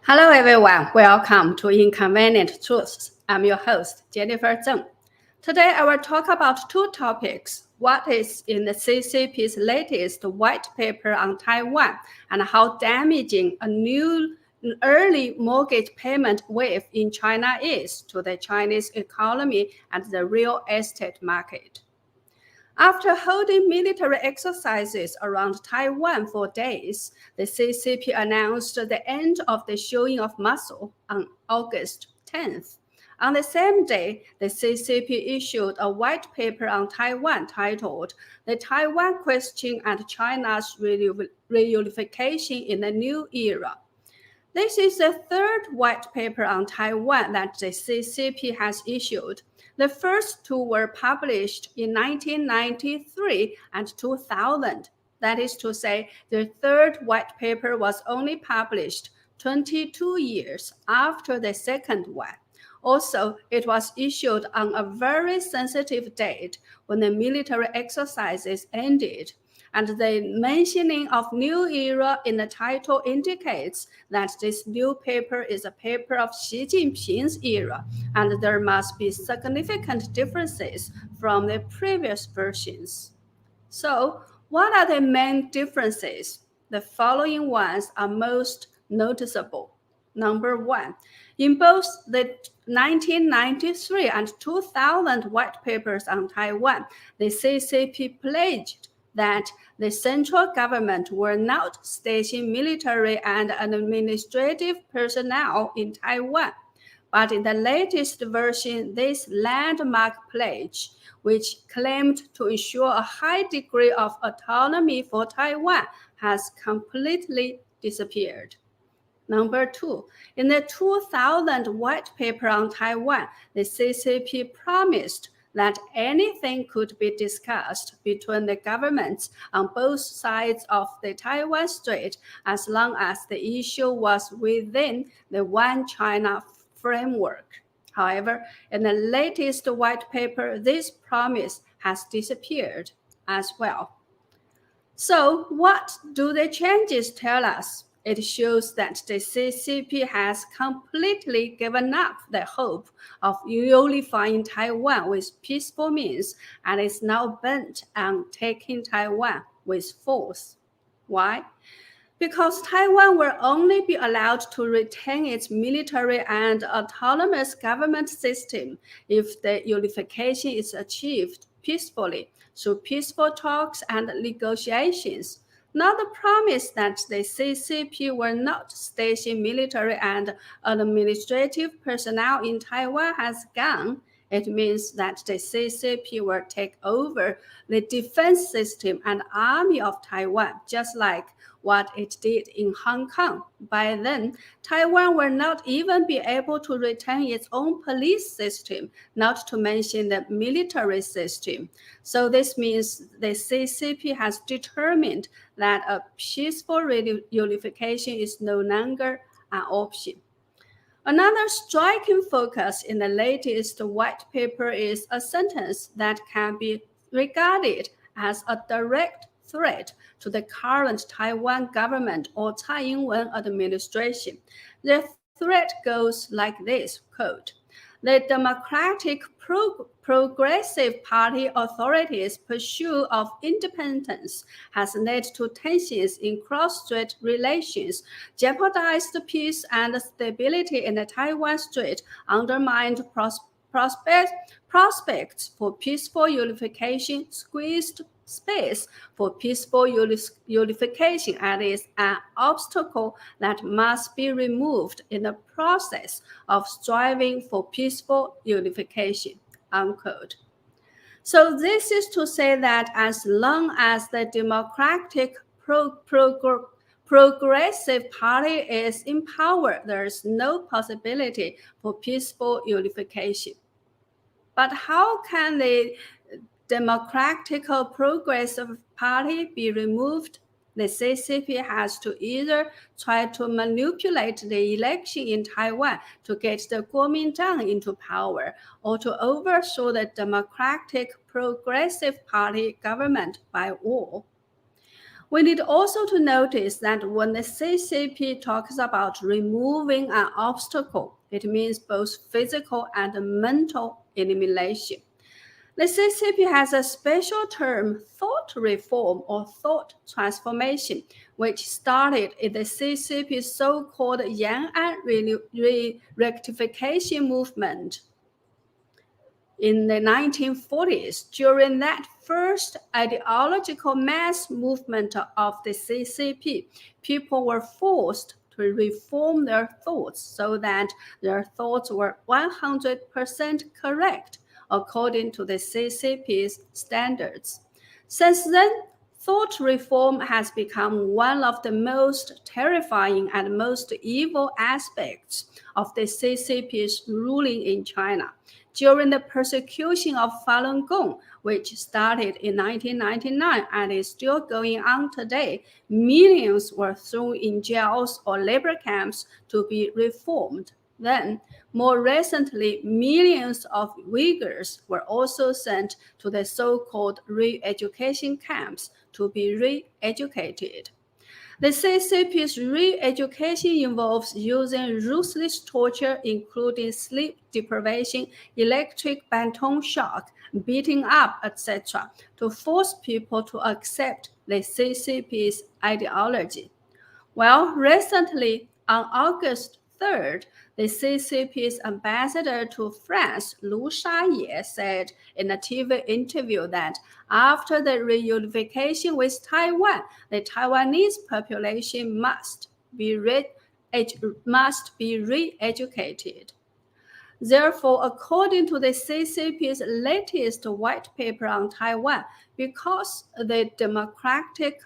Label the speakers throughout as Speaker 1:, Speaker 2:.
Speaker 1: Hello everyone, welcome to Inconvenient Truths. I'm your host, Jennifer Zeng. Today I will talk about two topics. What is in the CCP's latest white paper on Taiwan and how damaging a new early mortgage payment wave in China is to the Chinese economy and the real estate market. After holding military exercises around Taiwan for days, the CCP announced the end of the showing of muscle on August 10th. On the same day, the CCP issued a white paper on Taiwan titled The Taiwan Question and China's Reunification in the New Era. This is the third white paper on Taiwan that the CCP has issued. The first two were published in 1993 and 2000. That is to say, the third white paper was only published 22 years after the second one. Also, it was issued on a very sensitive date when the military exercises ended. And the mentioning of New Era in the title indicates that this new paper is a paper of Xi Jinping's era, and there must be significant differences from the previous versions. So, what are the main differences? The following ones are most noticeable. Number one, in both the 1993 and 2000 white papers on Taiwan, the CCP pledged that the central government will not station military and administrative personnel in Taiwan. But in the latest version, this landmark pledge, which claimed to ensure a high degree of autonomy for Taiwan, has completely disappeared. Number two, in the 2000 white paper on Taiwan, the CCP promised that anything could be discussed between the governments on both sides of the Taiwan Strait as long as the issue was within the One China framework. However, in the latest white paper, this promise has disappeared as well. So, what do the changes tell us? It shows that the CCP has completely given up the hope of unifying Taiwan with peaceful means and is now bent on taking Taiwan with force. Why? Because Taiwan will only be allowed to retain its military and autonomous government system if the unification is achieved peacefully through peaceful talks and negotiations. Not the promise that the CCP will not station military and administrative personnel in Taiwan has gone. It means that the CCP will take over the defense system and army of Taiwan, just like what it did in Hong Kong. By then, Taiwan will not even be able to retain its own police system, not to mention the military system. So this means the CCP has determined that a peaceful reunification is no longer an option. Another striking focus in the latest white paper is a sentence that can be regarded as a direct threat to the current Taiwan government or Tsai Ing-wen administration. The threat goes like this, quote, "The Democratic Progressive Party authorities' pursuit of independence has led to tensions in cross-strait relations, jeopardized peace and stability in the Taiwan Strait, undermined prospects for peaceful unification, squeezed space for peaceful unification, and is an obstacle that must be removed in the process of striving for peaceful unification," unquote. So this is to say that as long as the Democratic Progressive Party is in power, there is no possibility for peaceful unification. But how can the Democratic Progressive Party be removed? The CCP has to either try to manipulate the election in Taiwan to get the Kuomintang into power, or to overthrow the Democratic Progressive Party government by war. We need also to notice that when the CCP talks about removing an obstacle, it means both physical and mental elimination. The CCP has a special term, thought reform or thought transformation, which started in the CCP's so-called Yan'an rectification movement in the 1940s. During that first ideological mass movement of the CCP, people were forced to reform their thoughts so that their thoughts were 100% correct according to the CCP's standards. Since then, thought reform has become one of the most terrifying and most evil aspects of the CCP's ruling in China. During the persecution of Falun Gong, which started in 1999 and is still going on today, millions were thrown in jails or labor camps to be reformed. Then, more recently, millions of Uyghurs were also sent to the so-called re-education camps to be re-educated. The CCP's re-education involves using ruthless torture, including sleep deprivation, electric baton shock, beating up, etc., to force people to accept the CCP's ideology. Well, recently, on August 3rd, the CCP's ambassador to France, Lu Shaye, said in a TV interview that after the reunification with Taiwan, the Taiwanese population must be re-educated. Therefore, according to the CCP's latest white paper on Taiwan, because the Democratic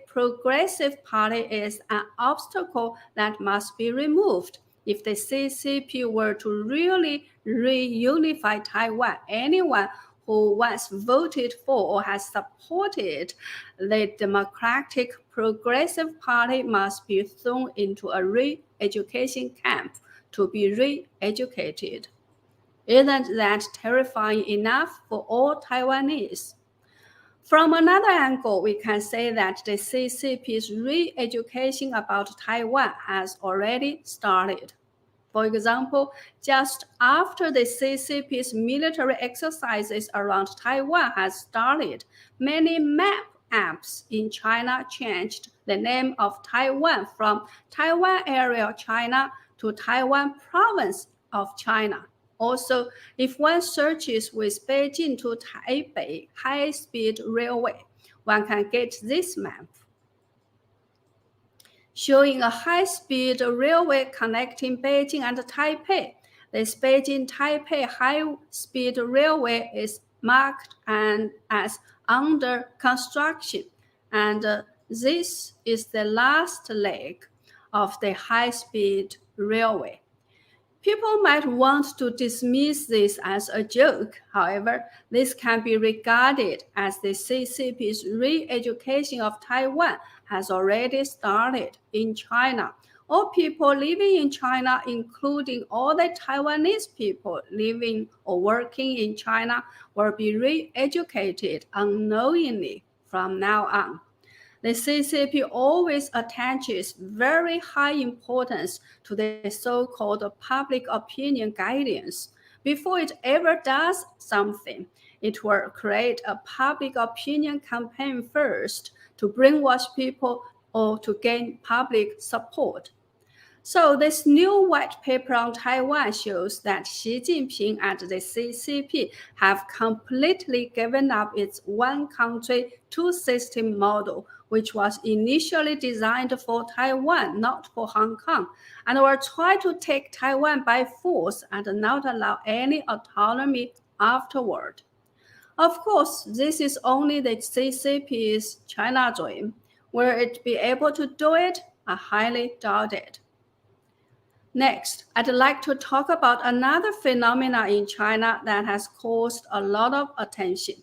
Speaker 1: Progressive Party is an obstacle that must be removed. If the CCP were to really reunify Taiwan, anyone who once voted for or has supported the Democratic Progressive Party must be thrown into a re-education camp to be re-educated. Isn't that terrifying enough for all Taiwanese? From another angle, we can say that the CCP's re-education about Taiwan has already started. For example, just after the CCP's military exercises around Taiwan has started, many map apps in China changed the name of Taiwan from Taiwan Area of China to Taiwan Province of China. Also, if one searches with Beijing to Taipei high-speed railway, one can get this map, showing a high-speed railway connecting Beijing and Taipei. This Beijing-Taipei high-speed railway is marked as under construction, and this is the last leg of the high-speed railway. People might want to dismiss this as a joke. However, this can be regarded as the CCP's re-education of Taiwan has already started in China. All people living in China, including all the Taiwanese people living or working in China, will be re-educated unknowingly from now on. The CCP always attaches very high importance to the so-called public opinion guidance. Before it ever does something, it will create a public opinion campaign first to brainwash people or to gain public support. So this new white paper on Taiwan shows that Xi Jinping and the CCP have completely given up its one country, two system model, which was initially designed for Taiwan, not for Hong Kong, and will try to take Taiwan by force and not allow any autonomy afterward. Of course, this is only the CCP's China dream. Will it be able to do it? I highly doubt it. Next, I'd like to talk about another phenomenon in China that has caused a lot of attention.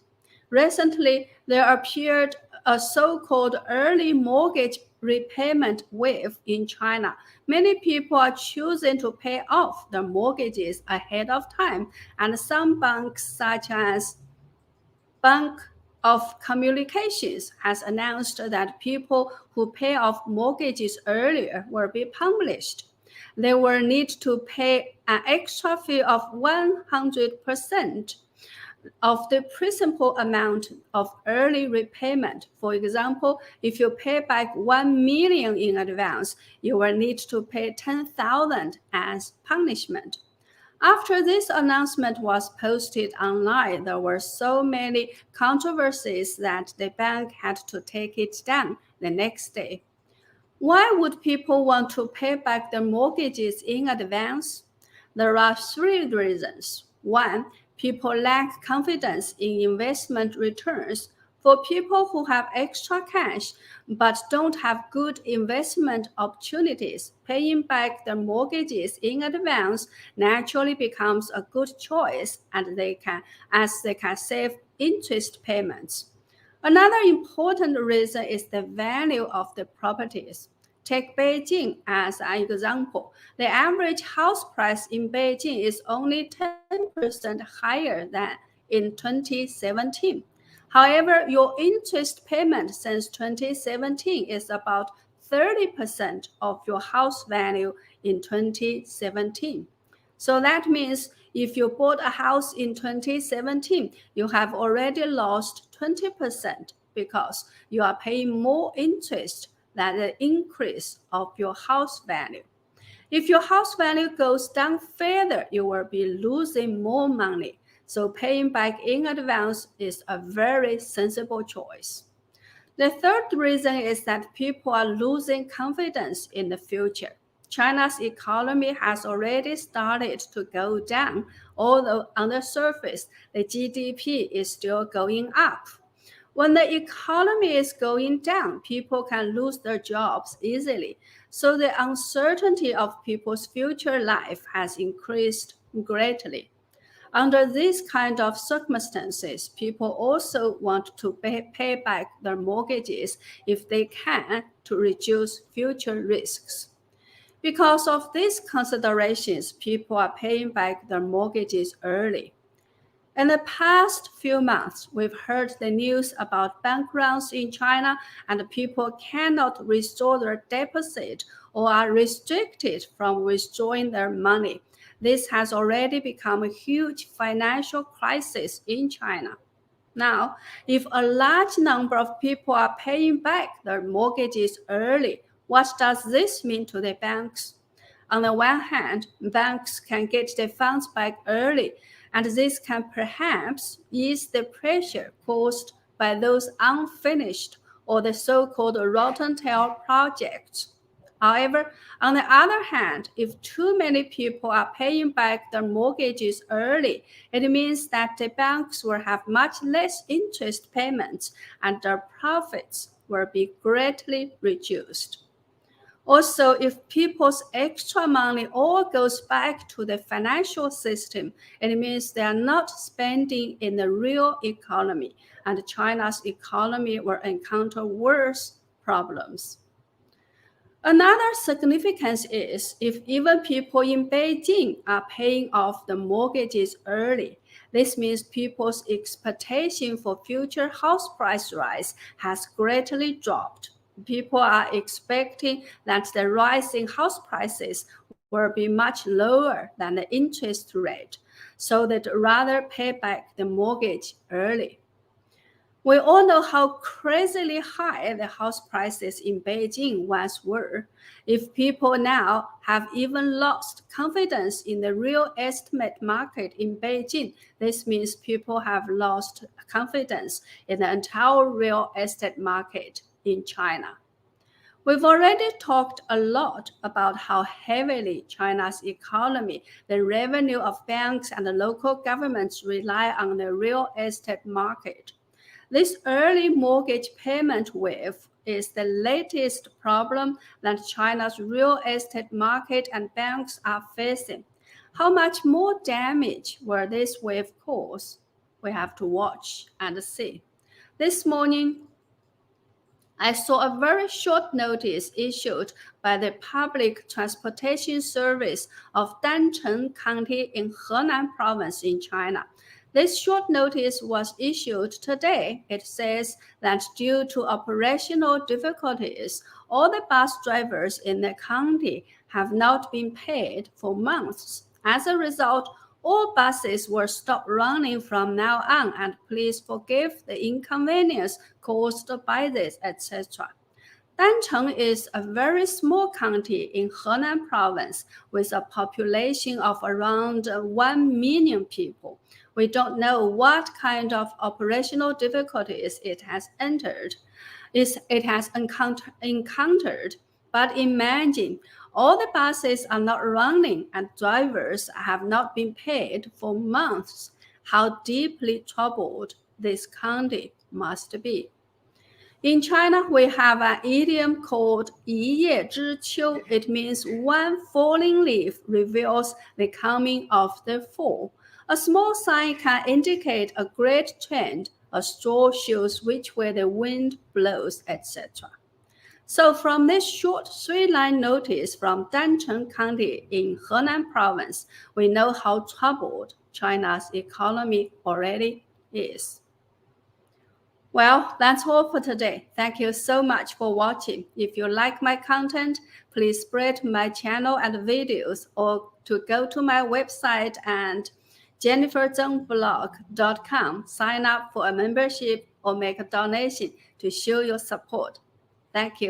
Speaker 1: Recently, there appeared a so-called early mortgage repayment wave in China. Many people are choosing to pay off their mortgages ahead of time, and some banks, such as Bank of Communications has announced that people who pay off mortgages earlier will be punished. They will need to pay an extra fee of 100% of the principal amount of early repayment. For example, if you pay back 1 million in advance, you will need to pay 10,000 as punishment. After this announcement was posted online, there were so many controversies that the bank had to take it down the next day. Why would people want to pay back their mortgages in advance? There are three reasons. One, people lack confidence in investment returns. For people who have extra cash but don't have good investment opportunities, paying back their mortgages in advance naturally becomes a good choice, and they can save interest payments. Another important reason is the value of the properties. Take Beijing as an example. The average house price in Beijing is only 10% higher than in 2017. However, your interest payment since 2017 is about 30% of your house value in 2017. So that means if you bought a house in 2017, you have already lost 20% because you are paying more interest than the increase of your house value. If your house value goes down further, you will be losing more money. So paying back in advance is a very sensible choice. The third reason is that people are losing confidence in the future. China's economy has already started to go down, although on the surface, the GDP is still going up. When the economy is going down, people can lose their jobs easily. So the uncertainty of people's future life has increased greatly. Under these kind of circumstances, people also want to pay back their mortgages if they can to reduce future risks. Because of these considerations, people are paying back their mortgages early. In the past few months, we've heard the news about bank runs in China, and people cannot restore their deposit or are restricted from withdrawing their money. This has already become a huge financial crisis in China. Now, if a large number of people are paying back their mortgages early, what does this mean to the banks? On the one hand, banks can get their funds back early, and this can perhaps ease the pressure caused by those unfinished or the so-called rotten tail projects. However, on the other hand, if too many people are paying back their mortgages early, it means that the banks will have much less interest payments and their profits will be greatly reduced. Also, if people's extra money all goes back to the financial system, it means they are not spending in the real economy, and China's economy will encounter worse problems. Another significance is if even people in Beijing are paying off the mortgages early, this means people's expectation for future house price rise has greatly dropped. People are expecting that the rise in house prices will be much lower than the interest rate, so they'd rather pay back the mortgage early. We all know how crazily high the house prices in Beijing once were. If people now have even lost confidence in the real estate market in Beijing, this means people have lost confidence in the entire real estate market in China. We've already talked a lot about how heavily China's economy, the revenue of banks and the local governments rely on the real estate market. This early mortgage payment wave is the latest problem that China's real estate market and banks are facing. How much more damage will this wave cause? We have to watch and see. This morning, I saw a very short notice issued by the Public Transportation Service of Dancheng County in Henan Province in China. This short notice was issued today. It says that due to operational difficulties, all the bus drivers in the county have not been paid for months. As a result, all buses will stop running from now on, and please forgive the inconvenience caused by this, etc. Dancheng is a very small county in Henan province with a population of around 1 million people. We don't know what kind of operational difficulties it has encountered, but imagine all the buses are not running and drivers have not been paid for months. How deeply troubled this county must be. In China, we have an idiom called 一叶知秋. It means one falling leaf reveals the coming of the fall. A small sign can indicate a great trend. A straw shows which way the wind blows, etc. So from this short 3-line notice from Dancheng County in Henan Province, we know how troubled China's economy already is. Well, that's all for today. Thank you so much for watching. If you like my content, please spread my channel and videos, or to go to my website and jenniferzengblog.com, sign up for a membership or make a donation to show your support. Thank you.